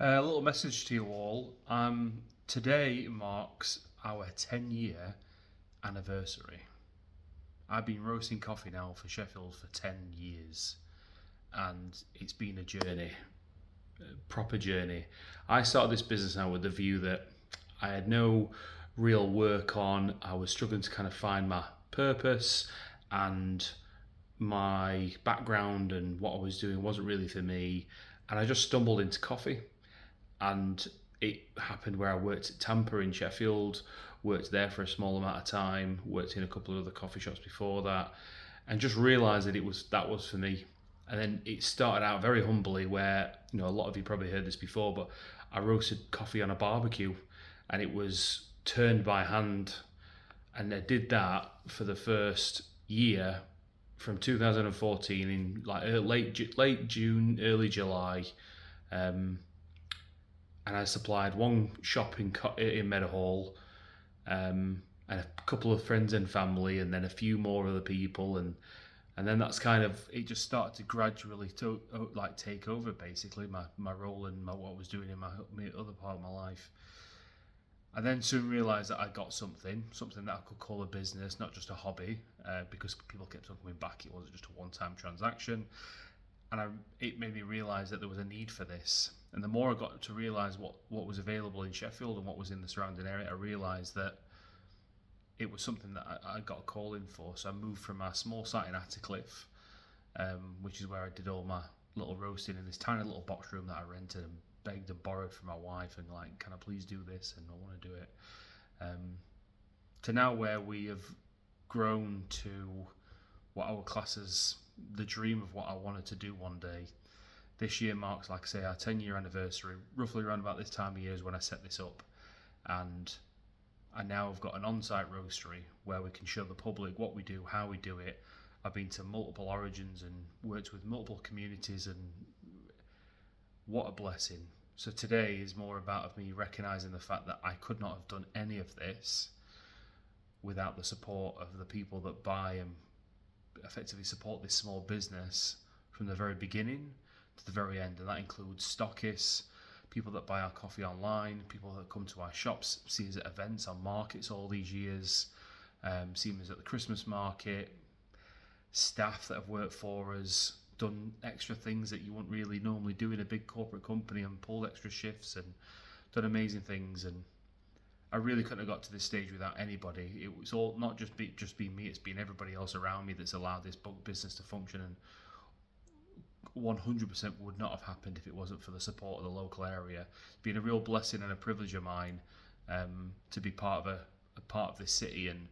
A little message to you all. Today marks our 10-year anniversary. I've been roasting coffee now for Sheffield for 10 years, and it's been a journey, a proper journey. I started this business now with the view that I had no real work on. I was struggling to kind of find my purpose, and my background and what I was doing wasn't really for me. And I just stumbled into coffee, and it happened where I worked at Tampa in Sheffield, worked there for a small amount of time, worked in a couple of other coffee shops before that, and just realised that was for me. And then it started out very humbly, where a lot of you probably heard this before, but I roasted coffee on a barbecue, and it was turned by hand, and I did that for the first year from 2014 in like late June, early July. Um, and I supplied one shop in Meadowhall, and a couple of friends and family, and then a few more other people, and then that's kind of it. Just started to gradually take over basically my role and what I was doing in my other part of my life. I then soon realised that I got something that I could call a business, not just a hobby, because people kept on coming back. It wasn't just a one-time transaction, and it made me realise that there was a need for this. And the more I got to realise what was available in Sheffield and what was in the surrounding area, I realised that it was something that I got a call in for. So I moved from my small site in Attercliffe, which is where I did all my little roasting in this tiny little box room that I rented and begged and borrowed from my wife and like, can I please do this? And I want to do it. To now where we have grown to what our class is the dream of what I wanted to do one day. This year marks, like I say, our 10-year anniversary. Roughly around about this time of year is when I set this up, and I now have got an on-site roastery where we can show the public what we do, how we do it. I've been to multiple origins and worked with multiple communities, and what a blessing. So today is more about me recognising the fact that I could not have done any of this without the support of the people that buy and effectively support this small business from the very beginning to the very end, and that includes stockists, people that buy our coffee online, people that come to our shops, see us at events on markets all these years, seen us at the Christmas market, staff that have worked for us, done extra things that you wouldn't really normally do in a big corporate company, and pulled extra shifts and done amazing things. And I really couldn't have got to this stage without anybody. It was all not just been me; it's been everybody else around me that's allowed this business to function. And 100% would not have happened if it wasn't for the support of the local area. It's been a real blessing and a privilege of mine, to be part of a part of this city and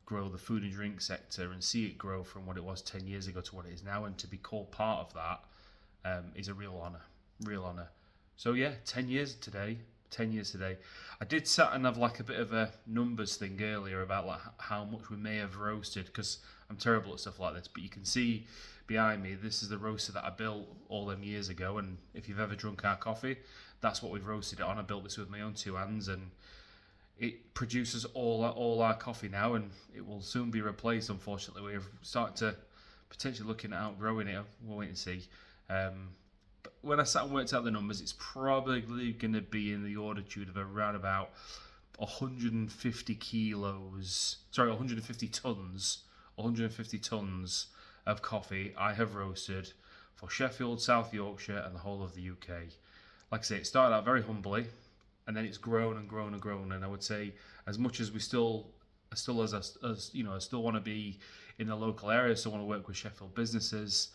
grow the food and drink sector and see it grow from what it was 10 years ago to what it is now, and to be called part of that, is a real honour. So yeah, 10 years today. 10 years today. I did sat and have like a bit of a numbers thing earlier about like how much we may have roasted, because I'm terrible at stuff like this, but you can see behind me, this is the roaster that I built all them years ago, and if you've ever drunk our coffee, that's what we've roasted it on. I built this with my own two hands, and it produces all our coffee now, and it will soon be replaced. Unfortunately, we're starting to potentially looking at outgrowing it. We'll wait and see. But when I sat and worked out the numbers, it's probably going to be in the order of around about 150 kilos. Sorry, 150 tons. 150 tons of coffee I have roasted for Sheffield, South Yorkshire, and the whole of the UK. Like I say, it started out very humbly, and then it's grown and grown and grown. And I would say, as much as we still as you know, I still want to be in the local area, still want to work with Sheffield businesses.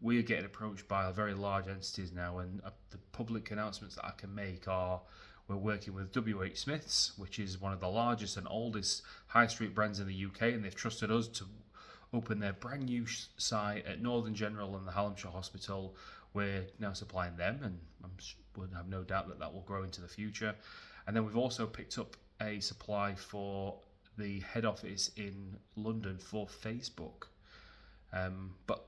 We are getting approached by very large entities now, and the public announcements that I can make are we're working with WH Smiths, which is one of the largest and oldest high street brands in the UK, and they've trusted us to open their brand new site at Northern General and the Hallamshire Hospital. We're now supplying them, and I would have no doubt that that will grow into the future. And then we've also picked up a supply for the head office in London for Facebook. But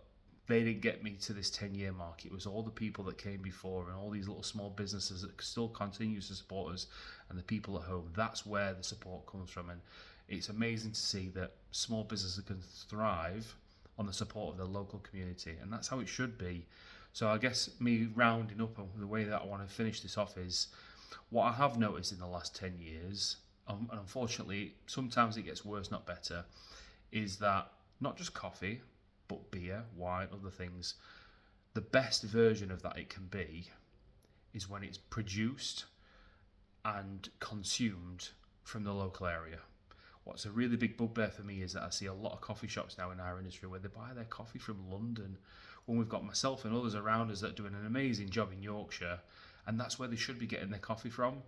they didn't get me to this 10-year mark. It was all the people that came before and all these little small businesses that still continue to support us, and the people at home. That's where the support comes from. And it's amazing to see that small businesses can thrive on the support of their local community. And that's how it should be. So I guess me rounding up on the way that I want to finish this off is what I have noticed in the last 10 years, and unfortunately sometimes it gets worse, not better, is that not just coffee, but beer, wine, other things, the best version of that it can be is when it's produced and consumed from the local area. What's a really big bugbear for me is that I see a lot of coffee shops now in our industry where they buy their coffee from London, when we've got myself and others around us that are doing an amazing job in Yorkshire, and that's where they should be getting their coffee from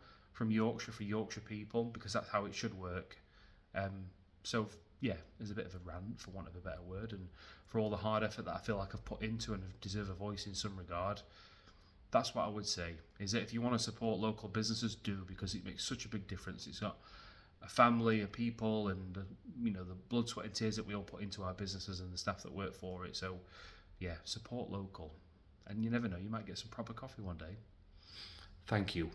Yorkshire, for Yorkshire people, because that's how it should work. So yeah, there's a bit of a rant, for want of a better word, and for all the hard effort that I feel like I've put into and deserve a voice in some regard. That's what I would say, is that if you want to support local businesses, do, because it makes such a big difference. It's got a family, a people, and the blood, sweat and tears that we all put into our businesses and the staff that work for it. So yeah, support local, and you never know, you might get some proper coffee one day. Thank you.